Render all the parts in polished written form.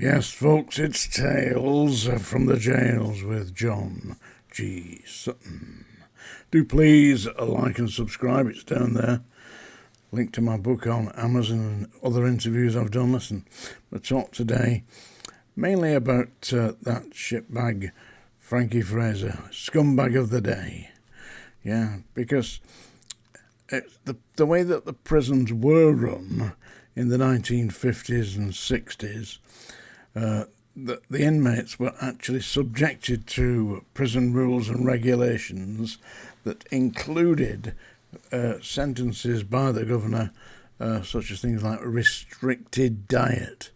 Yes, folks, it's Tales from the Jails with John G. Sutton. Do please like and subscribe, it's down there. Link to my book on Amazon and other interviews I've done. Listen, I talk today mainly about that shitbag Frankie FRASER, scumbag of the day. Yeah, because it's the way that the prisons were run in the 1950s and 60s, the inmates were actually subjected to prison rules and regulations that included sentences by the governor, such as things like restricted diet.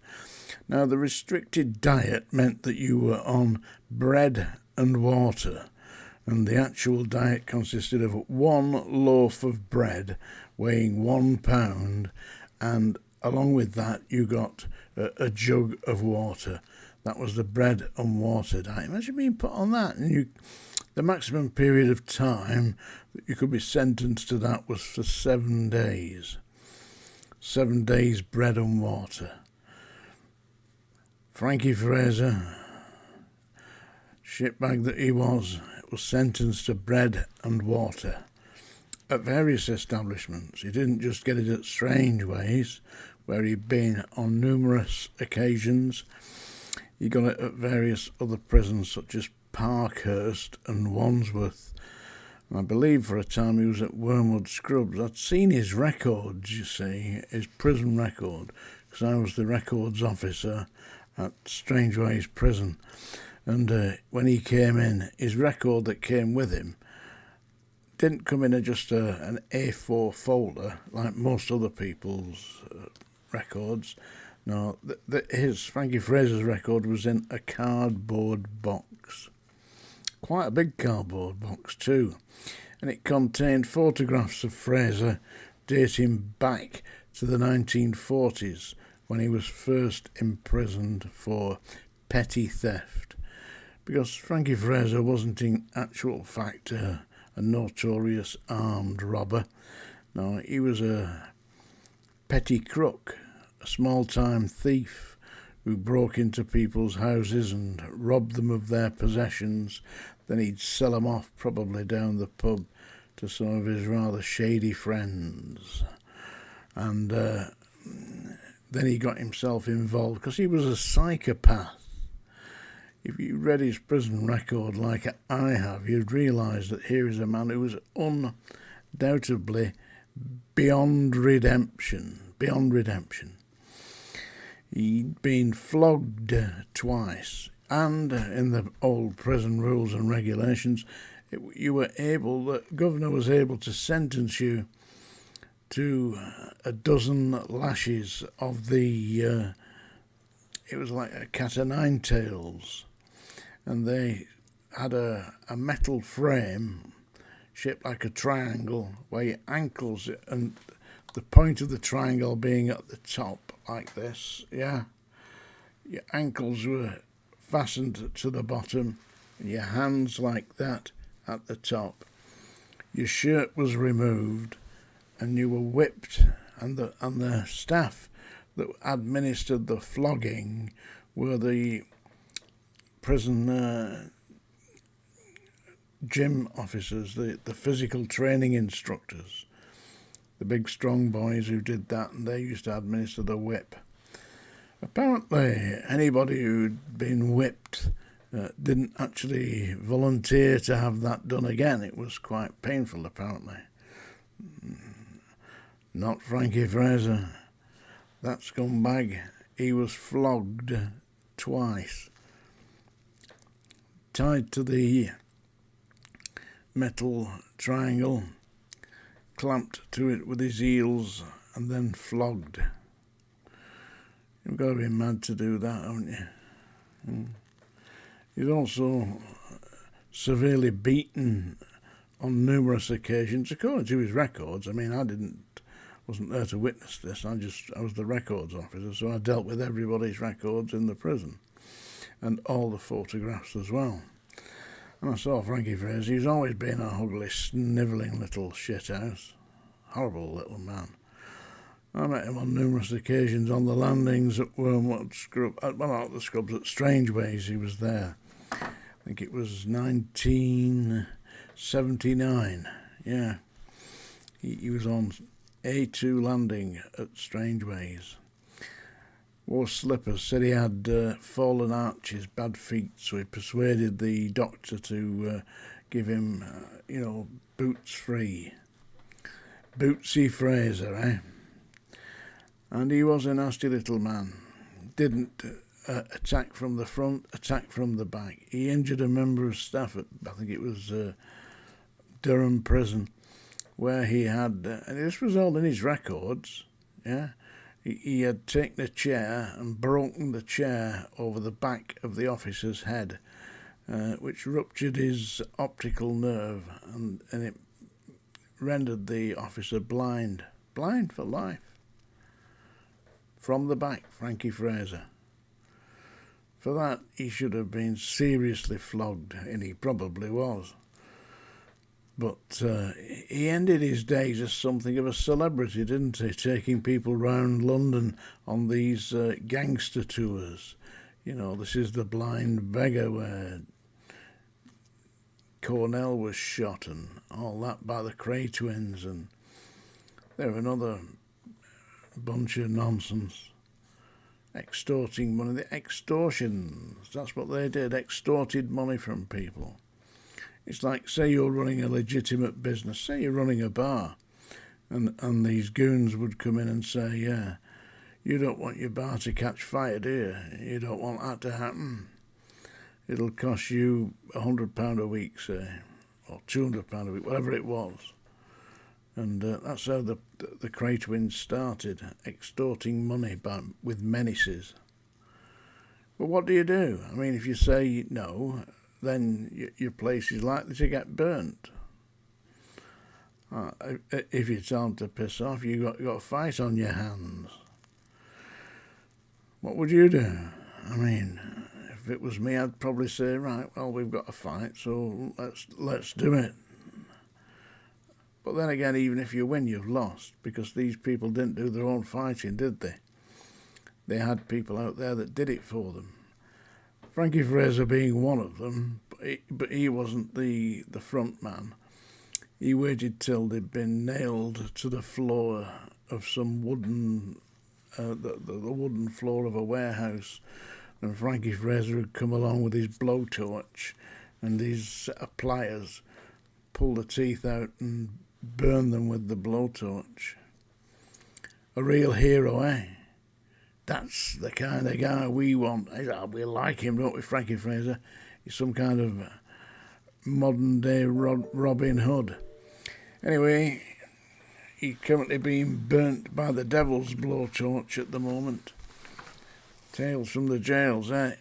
Now, the restricted diet meant that you were on bread and water, and the actual diet consisted of one loaf of bread weighing 1 pound, and along with that you got a jug of water. That was the bread and water diet. Imagine being put on that, and the maximum period of time that you could be sentenced to that was for 7 days. 7 days bread and water. Frankie FRASER, shitbag that he was sentenced to bread and water at various establishments. He didn't just get it at Strangeways, where he'd been on numerous occasions. He got it at various other prisons such as Parkhurst and Wandsworth. And I believe for a time he was at Wormwood Scrubs. I'd seen his records, you see, his prison record, because I was the records officer at Strangeways prison. And when he came in, his record that came with him didn't come in just an A4 folder like most other people's records. No, his Frankie FRASER's record was in a cardboard box. Quite a big cardboard box too. And it contained photographs of FRASER dating back to the 1940s when he was first imprisoned for petty theft. Because Frankie FRASER wasn't in actual fact a notorious armed robber. No, he was a petty crook, a small-time thief who broke into people's houses and robbed them of their possessions. Then he'd sell them off, probably down the pub, to some of his rather shady friends. And then he got himself involved because he was a psychopath. If you read his prison record like I have, you'd realise that here is a man who was undoubtedly beyond redemption. He'd been flogged twice, and in the old prison rules and regulations, the governor was able to sentence you to a dozen lashes of it was like a cat o' nine tails. And they had a metal frame shaped like a triangle where your ankles and the point of the triangle being at the top like this, yeah. Your ankles were fastened to the bottom and your hands like that at the top. Your shirt was removed and you were whipped, and the staff that administered the flogging were the prison gym officers, the physical training instructors, the big strong boys who did that, and they used to administer the whip. Apparently anybody who'd been whipped didn't actually volunteer to have that done again. It was quite painful, apparently. Not Frankie FRASER. That scumbag, he was flogged twice, tied to the metal triangle, clamped to it with his heels, and then flogged. You've got to be mad to do that, haven't you? He's also severely beaten on numerous occasions, according to his records. I mean, wasn't there to witness this. I was the records officer, so I dealt with everybody's records in the prison and all the photographs as well. And I saw Frankie FRASER. He's always been a ugly, snivelling little shithouse. Horrible little man. I met him on numerous occasions on the landings at Wormwood Scrub, well, not the Scrubs, at Strangeways. He was there. I think it was 1979. Yeah, he was on A2 landing at Strangeways. Wore slippers, said he had fallen arches, bad feet, so he persuaded the doctor to give him, boots free. Bootsy Fraser, eh? And he was a nasty little man. Didn't attack from the front, attack from the back. He injured a member of staff at, I think it was Durham Prison, where he had, and this was all in his records, yeah? He had taken a chair and broken the chair over the back of the officer's head, which ruptured his optical nerve, and it rendered the officer blind for life. From the back, Frankie Fraser. For that, he should have been seriously flogged, and he probably was. But he ended his days as something of a celebrity, didn't he? Taking people round London on these gangster tours. This is the Blind Beggar where Cornell was shot and all that by the Cray twins, and they're another bunch of nonsense. Extorting money, the extortions, that's what they did, extorted money from people. It's like, say you're running a legitimate business, say you're running a bar, and these goons would come in and say, yeah, you don't want your bar to catch fire, do you? You don't want that to happen. It'll cost you £100 a week, say, or £200 a week, whatever it was. And that's how the Cray twins started, extorting money with menaces. But what do you do? I mean, if you say no, then your place is likely to get burnt. If you tell them to piss off, you got a fight on your hands. What would you do? I mean, if it was me, I'd probably say, right, well, we've got a fight, so let's do it. But then again, even if you win, you've lost, because these people didn't do their own fighting, did they? They had people out there that did it for them. Frankie Fraser being one of them, but he wasn't the front man. He waited till they'd been nailed to the floor of some wooden, the wooden floor of a warehouse, and Frankie Fraser had come along with his blowtorch and his set of pliers, pull the teeth out and burn them with the blowtorch. A real hero, eh? That's the kind of guy we want. We like him, don't we, Frankie Fraser? He's some kind of modern-day Robin Hood. Anyway, he's currently being burnt by the devil's blowtorch at the moment. Tales from the jails, eh?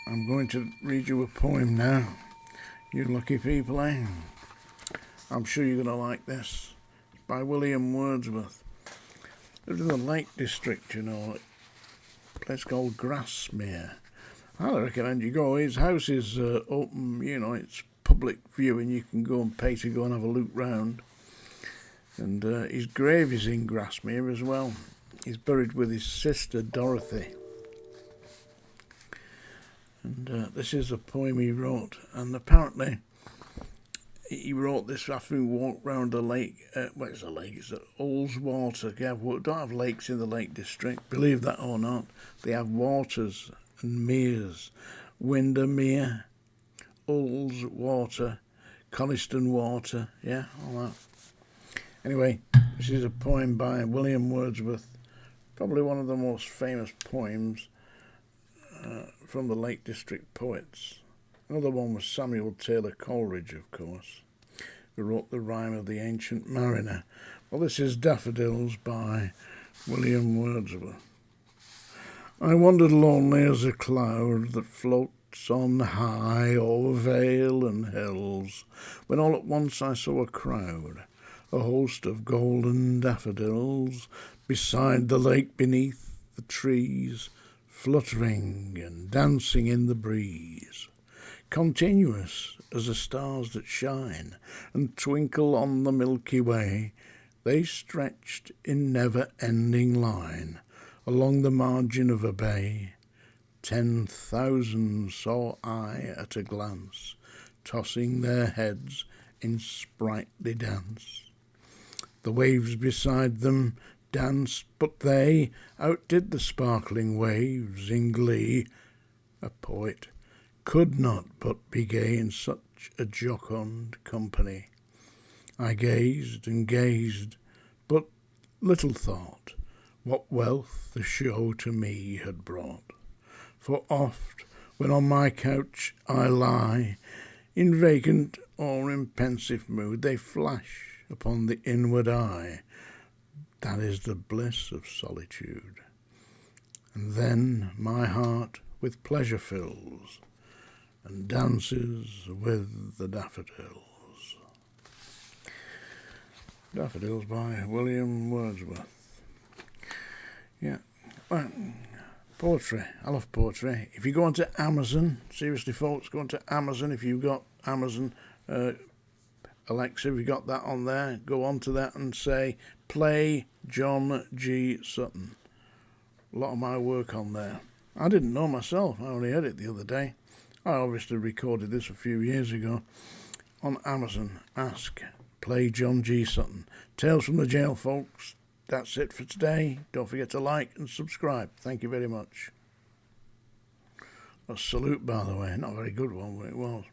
I'm going to read you a poem now. You lucky people, eh? I'm sure you're going to like this. It's by William Wordsworth. Lived in the Lake District, a place called Grasmere. I recommend you go. His house is open, it's public viewing. You can go and pay to go and have a look round. And his grave is in Grasmere as well. He's buried with his sister Dorothy. And this is a poem he wrote. And apparently he wrote this after he walked round a lake. It's a lake, it's at Ullswater. We don't have lakes in the Lake District, believe that or not. They have waters and meres. Windermere, Ullswater, Coniston Water, yeah, all that. Anyway, this is a poem by William Wordsworth, probably one of the most famous poems from the Lake District poets. Another one was Samuel Taylor Coleridge, of course, who wrote the Rime of the Ancient Mariner. Well, this is Daffodils by William Wordsworth. I wandered lonely as a cloud that floats on high o'er vale and hills, when all at once I saw a crowd, a host of golden daffodils, beside the lake beneath the trees, fluttering and dancing in the breeze. Continuous as the stars that shine and twinkle on the Milky Way, They stretched in never-ending line along the margin of a bay. 10,000 saw I at a glance, tossing their heads in sprightly dance. The waves beside them danced, but they outdid the sparkling waves in glee. A poet could not but be gay in such a jocund company. I gazed and gazed, but little thought what wealth the show to me had brought. For oft, when on my couch I lie, in vacant or in pensive mood, they flash upon the inward eye. That is the bliss of solitude. And then my heart with pleasure fills, and dances with the daffodils. Daffodils by William Wordsworth. Yeah, well, poetry. I love poetry. If you go onto Amazon, seriously folks, go onto Amazon. If you've got Amazon Alexa, if you've got that on there, go onto that and say, play John G. Sutton. A lot of my work on there. I didn't know myself. I only heard it the other day. I obviously recorded this a few years ago. On Amazon, ask, play John G. Sutton. Tales from the Jail, folks. That's it for today. Don't forget to like and subscribe. Thank you very much. A salute, by the way. Not a very good one, but it was.